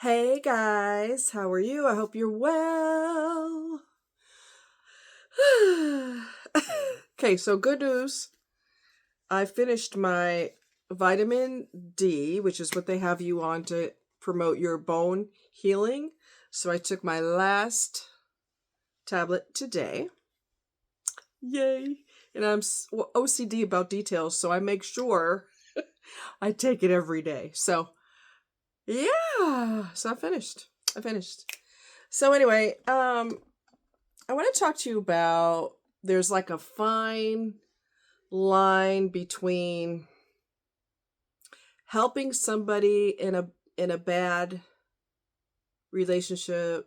Hey guys, how are you? I hope you're well. Okay, so good news. I finished my vitamin D, which is what they have you on to promote your bone healing. So I took my last tablet today. Yay. And OCD about details, so I make sure I take it every day. So, yeah, so I finished. So anyway, I want to talk to you about there's like a fine line between helping somebody in a bad relationship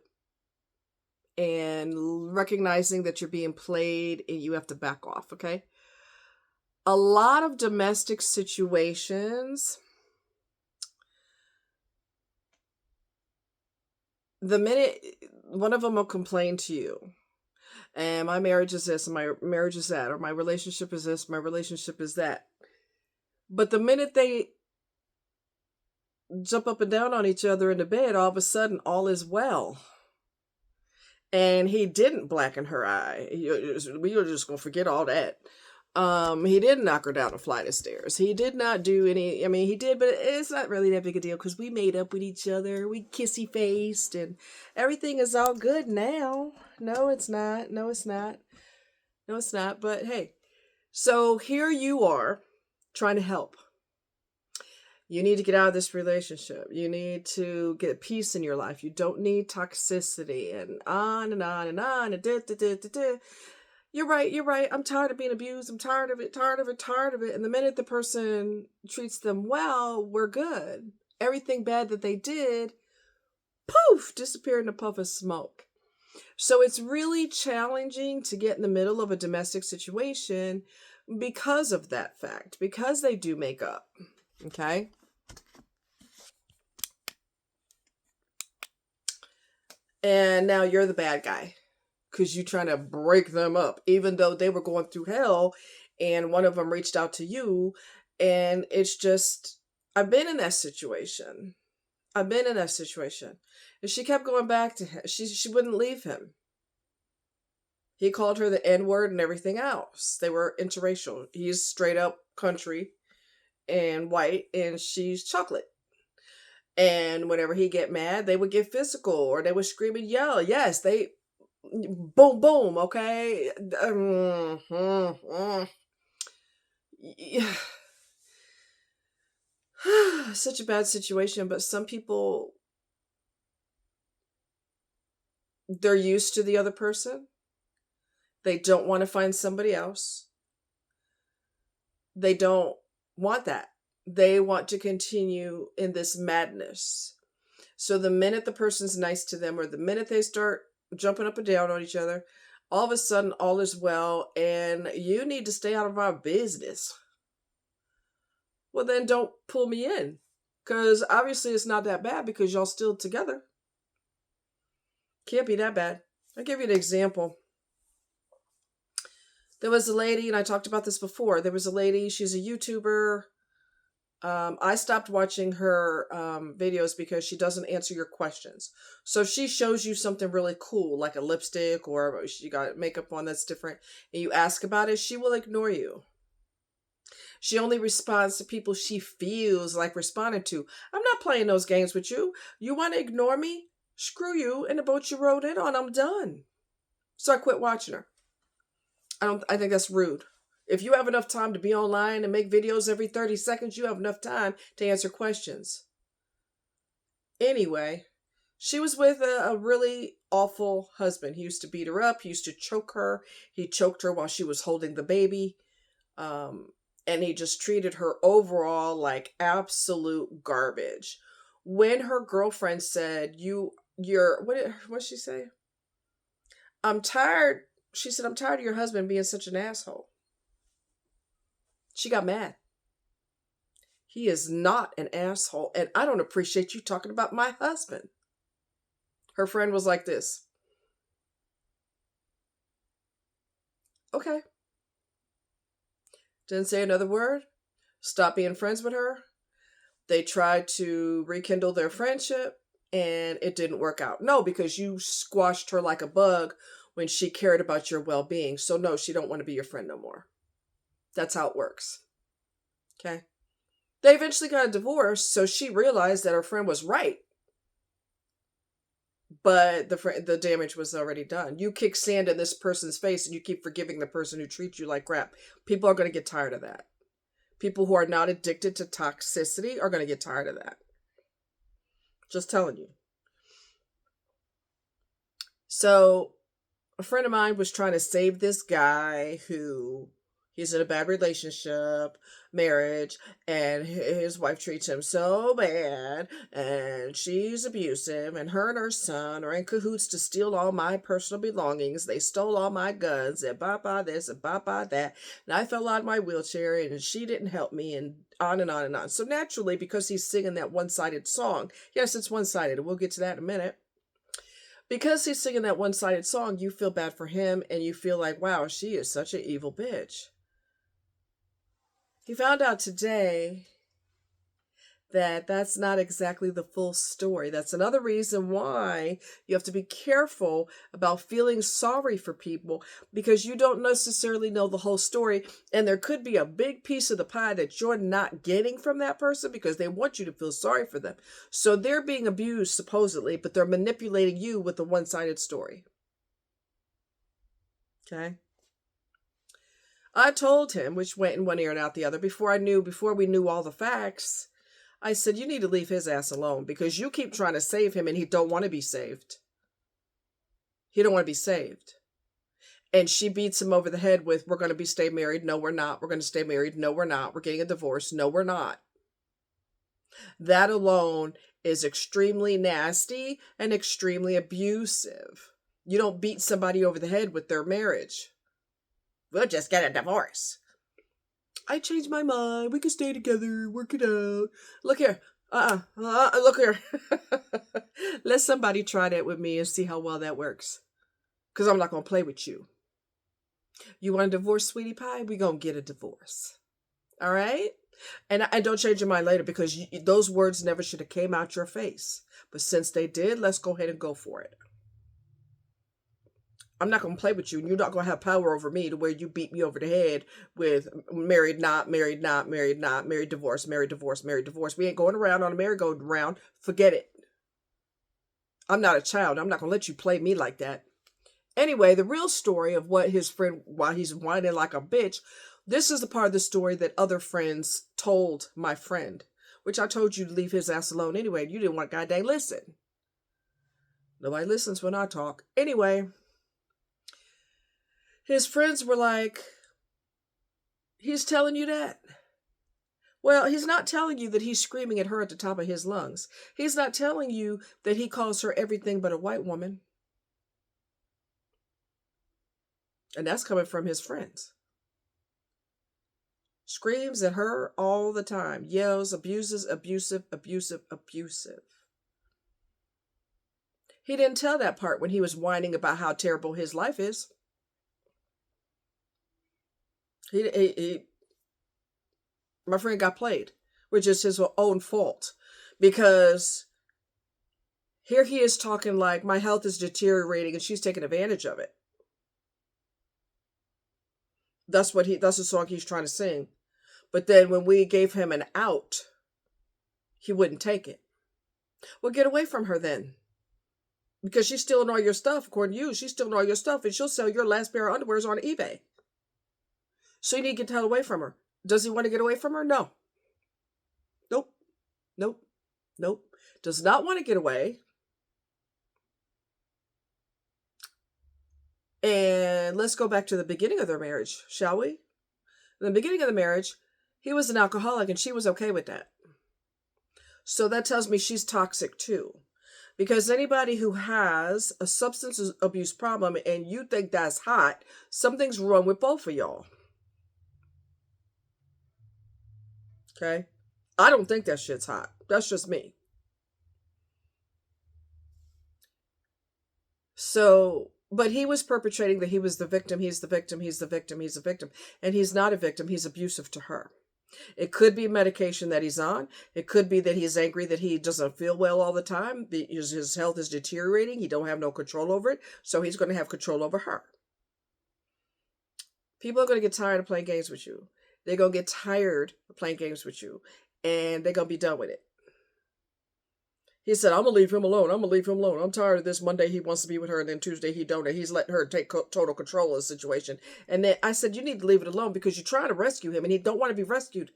and recognizing that you're being played and you have to back off, okay? A lot of domestic situations, the minute one of them will complain to you, and my marriage is this, and my marriage is that, or my relationship is this, my relationship is that. But the minute they jump up and down on each other in the bed, all of a sudden, all is well. And he didn't blacken her eye. We are just going to forget all that. He didn't knock her down a flight of stairs. He did not do any, I mean, he did, but it's not really that big a deal because we made up with each other. We kissy faced and everything is all good now. No, it's not. No, it's not. No, it's not. But hey, so here you are trying to help. You need to get out of this relationship. You need to get peace in your life. You don't need toxicity and on and on and on and da, da, da, da, da. You're right. You're right. I'm tired of being abused. I'm tired of it, tired of it, tired of it. And the minute the person treats them well, we're good. Everything bad that they did, poof, disappeared in a puff of smoke. So it's really challenging to get in the middle of a domestic situation because of that fact, because they do make up. Okay. And now you're the bad guy because you're trying to break them up, even though they were going through hell and one of them reached out to you. And it's just, I've been in that situation. I've been in that situation. And she kept going back to him. She wouldn't leave him. He called her the N word and everything else. They were interracial. He's straight up country and white, and she's chocolate. And whenever he get mad, they would get physical or they would scream and yell. Yes, they boom boom. Okay, yeah. Such a bad situation. But some people, they're used to the other person. They don't want to find somebody else. They don't want that. They want to continue in this madness. So the minute the person's nice to them or the minute they start jumping up and down on each other, all of a sudden all is well and you need to stay out of our business. Well, then don't pull me in because obviously it's not that bad because y'all still together. Can't be that bad. I'll give you an example. There was a lady, and I talked about this before. There was a lady, she's a YouTuber. I stopped watching her videos because she doesn't answer your questions. So if she shows you something really cool, like a lipstick or she got makeup on that's different, and you ask about it, she will ignore you. She only responds to people she feels like responding to. I'm not playing those games with you. You want to ignore me? Screw you and the boat you rode in on. I'm done. So I quit watching her. I think that's rude. If you have enough time to be online and make videos every 30 seconds, you have enough time to answer questions. Anyway, she was with a really awful husband. He used to beat her up. He used to choke her. He choked her while she was holding the baby. And he just treated her overall like absolute garbage. When her girlfriend said, what did she say? I'm tired. She said, I'm tired of your husband being such an asshole. She got mad. He is not an asshole, and I don't appreciate you talking about my husband. Her friend was like this. Okay. Didn't say another word. Stopped being friends with her. They tried to rekindle their friendship. and it didn't work out. No, because you squashed her like a bug when she cared about your well-being. So no, she don't want to be your friend no more. That's how it works. Okay. They eventually got a divorce, so she realized that her friend was right. But the damage was already done. You kick sand in this person's face and you keep forgiving the person who treats you like crap. People are going to get tired of that. People who are not addicted to toxicity are going to get tired of that. Just telling you. So, a friend of mine was trying to save this guy who he's in a bad relationship, marriage, and his wife treats him so bad, and she's abusive, and her son are in cahoots to steal all my personal belongings. They stole all my guns, and blah this, and blah that, and I fell out of my wheelchair, and she didn't help me, and on and on and on. So naturally, because he's singing that one-sided song, yes, it's one-sided, and we'll get to that in a minute. Because he's singing that one-sided song, you feel bad for him, and you feel like, wow, she is such an evil bitch. He found out today that that's not exactly the full story. That's another reason why you have to be careful about feeling sorry for people, because you don't necessarily know the whole story, and there could be a big piece of the pie that you're not getting from that person because they want you to feel sorry for them. So they're being abused supposedly, but they're manipulating you with a one-sided story. Okay? I told him, which went in one ear and out the other, before we knew all the facts. I said, you need to leave his ass alone because you keep trying to save him and he don't want to be saved. He don't want to be saved. And she beats him over the head with, we're going to stay married. No, we're not. We're going to stay married. No, we're not. We're getting a divorce. No, we're not. That alone is extremely nasty and extremely abusive. You don't beat somebody over the head with their marriage. We'll just get a divorce. I changed my mind. We can stay together. Work it out. Look here. Look here. Let somebody try that with me and see how well that works. Because I'm not going to play with you. You want a divorce, sweetie pie? We're going to get a divorce. All right? And don't change your mind later, because those words never should have came out your face. But since they did, let's go ahead and go for it. I'm not going to play with you, and you're not going to have power over me to where you beat me over the head with married, not married, not married, not married, divorce, married, divorce, married, divorce. We ain't going around on a merry-go-round. Forget it. I'm not a child. I'm not going to let you play me like that. Anyway, the real story of what his friend, while he's whining like a bitch, this is the part of the story that other friends told my friend, which I told you to leave his ass alone anyway. You didn't want to goddamn listen. Nobody listens when I talk. Anyway, his friends were like, he's telling you that. Well, he's not telling you that he's screaming at her at the top of his lungs. He's not telling you that he calls her everything but a white woman. And that's coming from his friends. Screams at her all the time. Yells, abuses, abusive, abusive, abusive. He didn't tell that part when he was whining about how terrible his life is. My friend got played, which is his own fault, because here he is talking like my health is deteriorating and she's taking advantage of it. That's the song he's trying to sing. But then when we gave him an out, he wouldn't take it. Well, get away from her then. Because she's stealing all your stuff, according to you. She's stealing all your stuff, and she'll sell your last pair of underwears on eBay. So you need to get the hell away from her. Does he want to get away from her? No. Nope. Nope. Nope. Does not want to get away. And let's go back to the beginning of their marriage, shall we? In the beginning of the marriage, he was an alcoholic and she was okay with that. So that tells me she's toxic too. Because anybody who has a substance abuse problem and you think that's hot, something's wrong with both of y'all. Okay? I don't think that shit's hot. That's just me. So, but he was perpetrating that he was the victim. He's the victim. He's the victim. He's the victim. And he's not a victim. He's abusive to her. It could be medication that he's on. It could be that he's angry that he doesn't feel well all the time. His health is deteriorating. He don't have no control over it. So he's going to have control over her. People are going to get tired of playing games with you. They're going to get tired of playing games with you. And they're going to be done with it. He said, I'm going to leave him alone. I'm going to leave him alone. I'm tired of this. Monday he wants to be with her, and then Tuesday he don't. And he's letting her take total control of the situation. And then I said, you need to leave it alone because you're trying to rescue him, and he don't want to be rescued.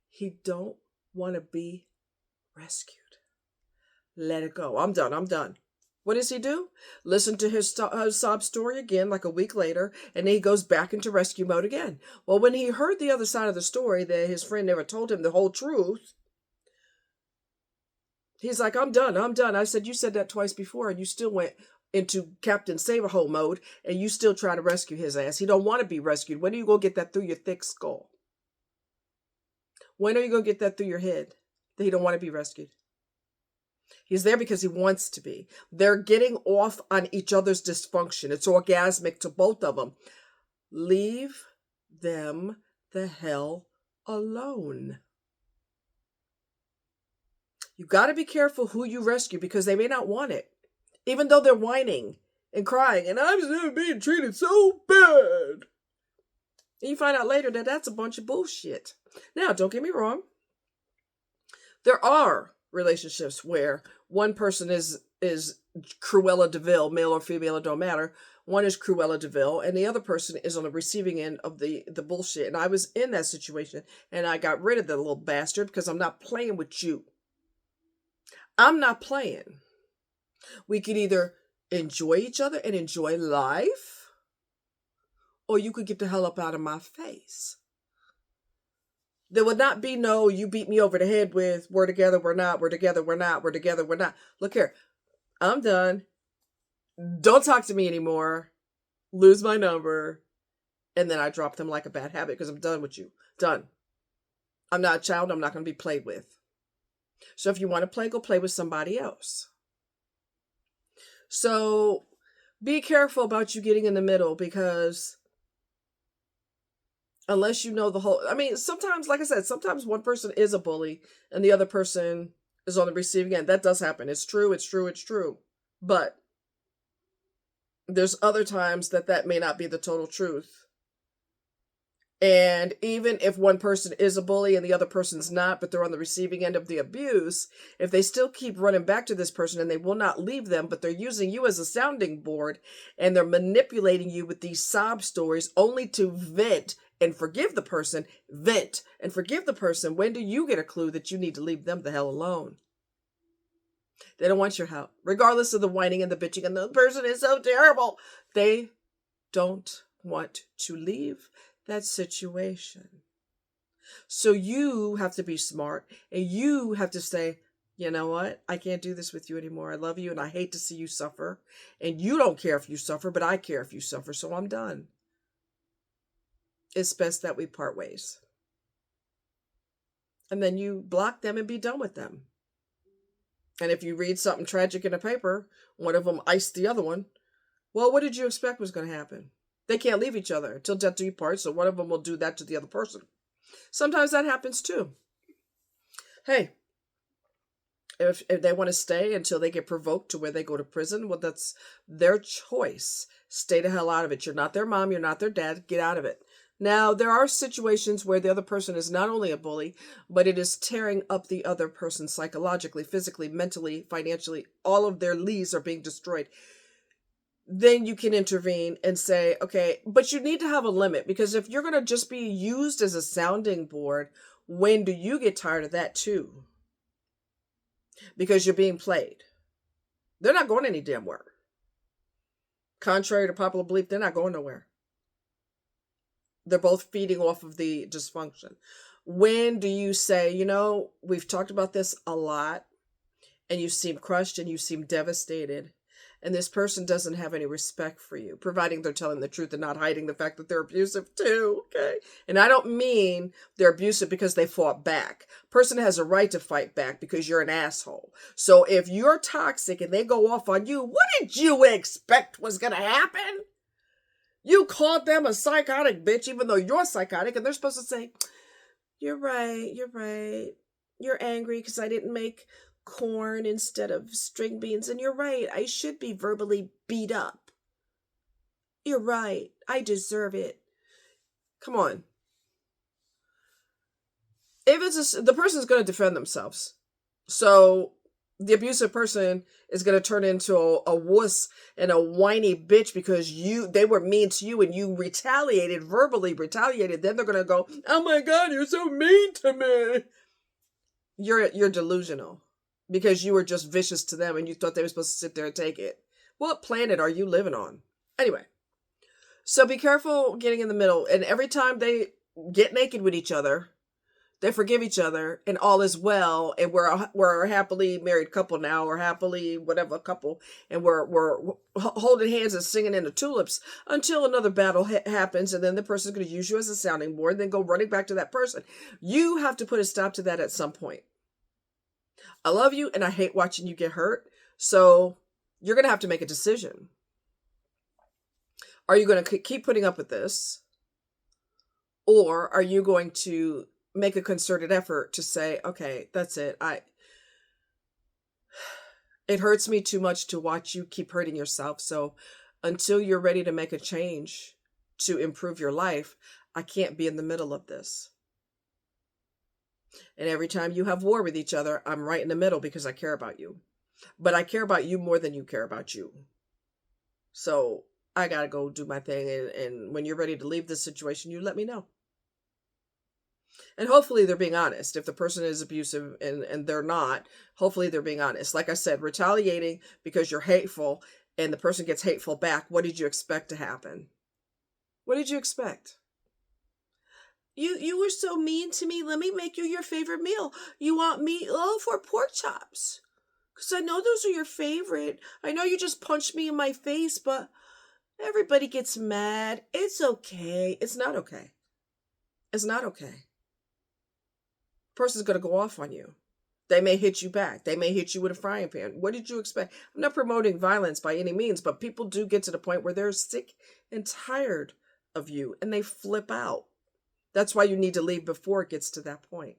He don't want to be rescued. Let it go. I'm done. I'm done. What does he do? Listen to his sob story again like a week later, and then he goes back into rescue mode again. Well, when he heard the other side of the story that his friend never told him the whole truth, he's like, I'm done. I'm done. I said, you said that twice before, and you still went into Captain Save-A-Hole mode, and you still try to rescue his ass. He don't want to be rescued. When are you going to get that through your thick skull? When are you going to get that through your head that he don't want to be rescued? He's there because he wants to be. They're getting off on each other's dysfunction. It's orgasmic to both of them. Leave them the hell alone. You got to be careful who you rescue because they may not want it. Even though they're whining and crying, and I'm being treated so bad. And you find out later that that's a bunch of bullshit. Now, don't get me wrong. There are relationships where one person is Cruella de Vil, male or female, it don't matter. One is Cruella de Vil, and the other person is on the receiving end of the bullshit. And I was in that situation, and I got rid of the little bastard because I'm not playing with you. I'm not playing. We could either enjoy each other and enjoy life, or you could get the hell up out of my face. There would not be no, you beat me over the head with, we're together, we're not, we're together, we're not, we're together, we're not. Look here, I'm done. Don't talk to me anymore. Lose my number. And then I drop them like a bad habit because I'm done with you. Done. I'm not a child. I'm not going to be played with. So if you want to play, go play with somebody else. So be careful about you getting in the middle because unless you know the whole, I mean, sometimes, like I said, sometimes one person is a bully and the other person is on the receiving end. That does happen. It's true. It's true. It's true. But there's other times that may not be the total truth. And even if one person is a bully and the other person's not, but they're on the receiving end of the abuse, if they still keep running back to this person and they will not leave them, but they're using you as a sounding board and they're manipulating you with these sob stories only to vent and forgive the person, vent and forgive the person, when do you get a clue that you need to leave them the hell alone? They don't want your help, regardless of the whining and the bitching and the person is so terrible. They don't want to leave that situation. So you have to be smart and you have to say, you know what? I can't do this with you anymore. I love you and I hate to see you suffer. And you don't care if you suffer, but I care if you suffer. So I'm done. It's best that we part ways. And then you block them and be done with them. And if you read something tragic in a paper, one of them iced the other one. Well, what did you expect was going to happen? They can't leave each other until death do you part, so one of them will do that to the other person. Sometimes that happens too. Hey, if they want to stay until they get provoked to where they go to prison, well, that's their choice. Stay the hell out of it. You're not their mom. You're not their dad. Get out of it. Now, there are situations where the other person is not only a bully, but it is tearing up the other person psychologically, physically, mentally, financially. All of their leaves are being destroyed. Then you can intervene and say, okay, but you need to have a limit, because if you're going to just be used as a sounding board, when do you get tired of that too? Because you're being played. They're not going any damn where. Contrary to popular belief, they're not going nowhere. They're both feeding off of the dysfunction. When do you say, you know, we've talked about this a lot, and you seem crushed and you seem devastated, and this person doesn't have any respect for you, providing they're telling the truth and not hiding the fact that they're abusive too, okay? And I don't mean they're abusive because they fought back. Person has a right to fight back because you're an asshole. So if you're toxic and they go off on you, what did you expect was going to happen? You called them a psychotic bitch even though you're psychotic, and they're supposed to say, You're right. You're right. You're angry because I didn't make corn instead of string beans. And you're right. I should be verbally beat up. You're right. I deserve it. Come on. If it's the person's going to defend themselves. So the abusive person is going to turn into a wuss and a whiny bitch because they were mean to you and you retaliated, verbally retaliated. Then they're going to go, oh my God, you're so mean to me. You're delusional because you were just vicious to them and you thought they were supposed to sit there and take it. What planet are you living on? Anyway, so be careful getting in the middle. And every time they get naked with each other, they forgive each other and all is well. And we're a happily married couple now, or happily whatever couple. And we're holding hands and singing in the tulips until another battle happens. And then the person's going to use you as a sounding board and then go running back to that person. You have to put a stop to that at some point. I love you and I hate watching you get hurt. So you're going to have to make a decision. Are you going to keep putting up with this? Or are you going to make a concerted effort to say, okay, that's it. It hurts me too much to watch you keep hurting yourself. So until you're ready to make a change to improve your life, I can't be in the middle of this. And every time you have war with each other, I'm right in the middle because I care about you. But I care about you more than you care about you. So I got to go do my thing. And when you're ready to leave this situation, you let me know. And hopefully they're being honest. If the person is abusive and they're not, hopefully they're being honest. Like I said, retaliating because you're hateful and the person gets hateful back. What did you expect to happen? What did you expect? You were so mean to me. Let me make you your favorite meal. You want meatloaf or pork chops? Because I know those are your favorite. I know you just punched me in my face, but everybody gets mad. It's okay. It's not okay. It's not okay. Person's going to go off on you. They may hit you back. They may hit you with a frying pan. What did you expect? I'm not promoting violence by any means, but people do get to the point where they're sick and tired of you and they flip out. That's why you need to leave before it gets to that point.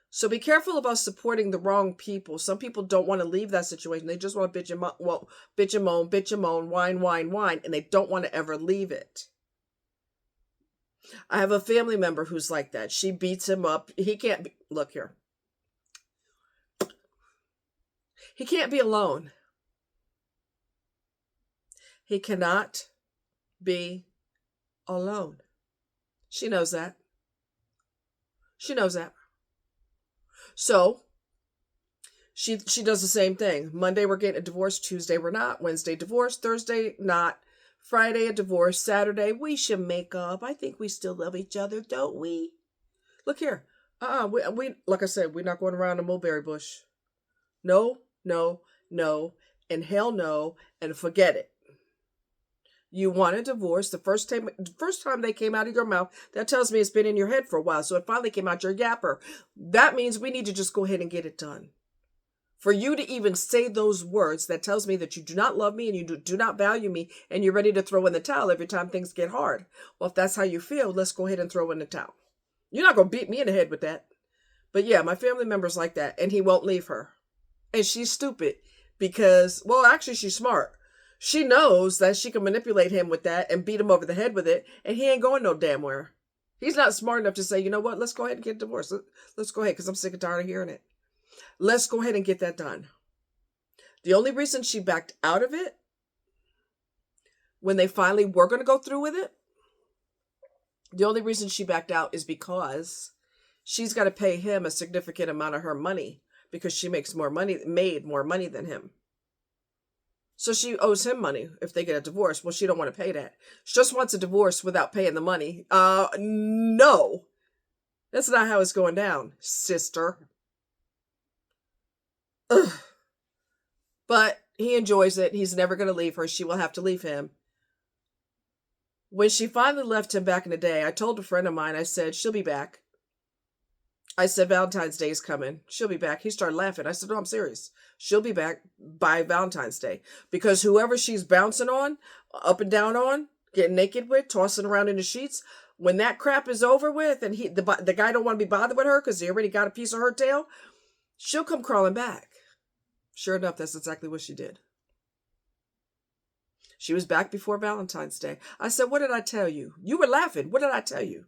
So be careful about supporting the wrong people. Some people don't want to leave that situation. They just want to bitch and moan, whine, and they don't want to ever leave it. I have a family member who's like that. She beats him up. He can't be, look here. He can't be alone. He cannot be alone. She knows that. She knows that. So she does the same thing. Monday we're getting a divorce. Tuesday we're not. Wednesday divorce. Thursday not. Friday a divorce. Saturday we should make up. I think we still love each other, don't we? Look here. We like I said, we're not going around the mulberry bush. No, and hell no, and forget it. You want a divorce. The first time they came out of your mouth, that tells me it's been in your head for a while. So it finally came out your yapper. That means we need to just go ahead and get it done. For you to even say those words, that tells me that you do not love me and you do not value me and you're ready to throw in the towel every time things get hard. Well, if that's how you feel, let's go ahead and throw in the towel. You're not going to beat me in the head with that. But yeah, my family member's like that and he won't leave her. And she's stupid because, well, actually she's smart. She knows that she can manipulate him with that and beat him over the head with it, and he ain't going no damn where. He's not smart enough to say, you know what, let's go ahead and get divorced. Let's go ahead, because I'm sick and tired of hearing it. Let's go ahead and get that done. The only reason she backed out of it, when they finally were going to go through with it, the only reason she backed out is because she's got to pay him a significant amount of her money, because she made more money than him. So she owes him money if they get a divorce. Well, she don't want to pay that. She just wants a divorce without paying the money. No. That's not how it's going down, sister. Ugh. But he enjoys it. He's never going to leave her. She will have to leave him. When she finally left him back in the day, I told a friend of mine, I said, she'll be back. I said, Valentine's Day is coming. She'll be back. He started laughing. I said, no, I'm serious. She'll be back by Valentine's Day. Because whoever she's bouncing on, up and down on, getting naked with, tossing around in the sheets, When that crap is over with and the guy don't want to be bothered with her because he already got a piece of her tail, she'll come crawling back. Sure enough, that's exactly what she did. She was back before Valentine's Day. I said, what did I tell you? You were laughing. What did I tell you?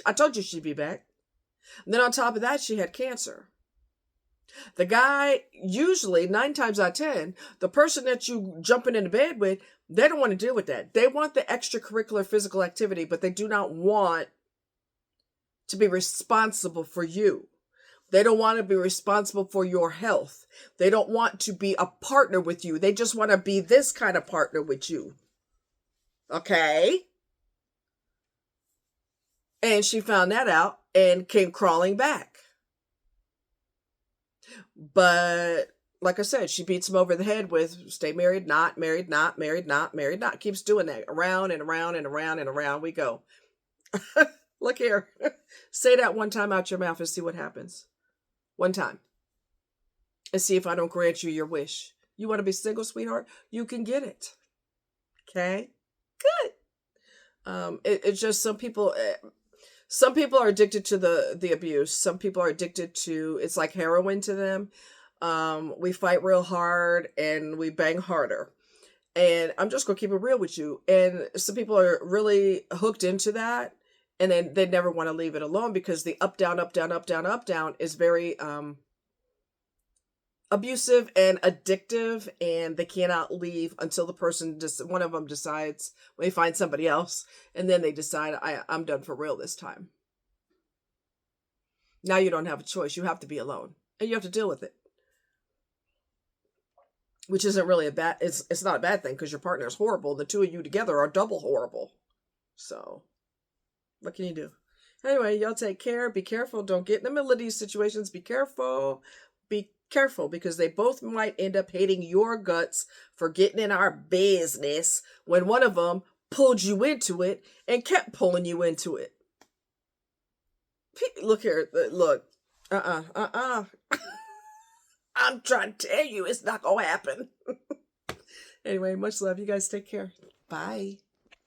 I told you she'd be back. And then on top of that, she had cancer. The guy, usually 9 times out of 10, the person that you jumping into bed with, they don't want to deal with that. They want the extracurricular physical activity, but they do not want to be responsible for you. They don't want to be responsible for your health. They don't want to be a partner with you. They just want to be this kind of partner with you. Okay? And she found that out and came crawling back. But like I said, she beats him over the head with stay married, not married, not married, not married, not. Keeps doing that. Around and around and around and around we go. Look here. Say that one time out your mouth and see what happens. One time. And see if I don't grant you your wish. You want to be single, sweetheart? You can get it. Okay? Good. It's just some people are addicted to the abuse. Some people are addicted to, it's like heroin to them. We fight real hard and we bang harder. And I'm just going to keep it real with you. And some people are really hooked into that. And then they never want to leave it alone because the up, down, up, down, up, down, up, down is very abusive and addictive. And they cannot leave until the person, one of them decides, they find somebody else. And then they decide, I'm done for real this time. Now you don't have a choice. You have to be alone. And you have to deal with it. Which isn't really it's not a bad thing because your partner is horrible. The two of you together are double horrible. So, what can you do? Anyway, y'all take care. Be careful. Don't get in the middle of these situations. Be careful. Be careful because they both might end up hating your guts for getting in our business when one of them pulled you into it and kept pulling you into it. Look here. Look. I'm trying to tell you it's not going to happen. Anyway, much love. You guys take care. Bye.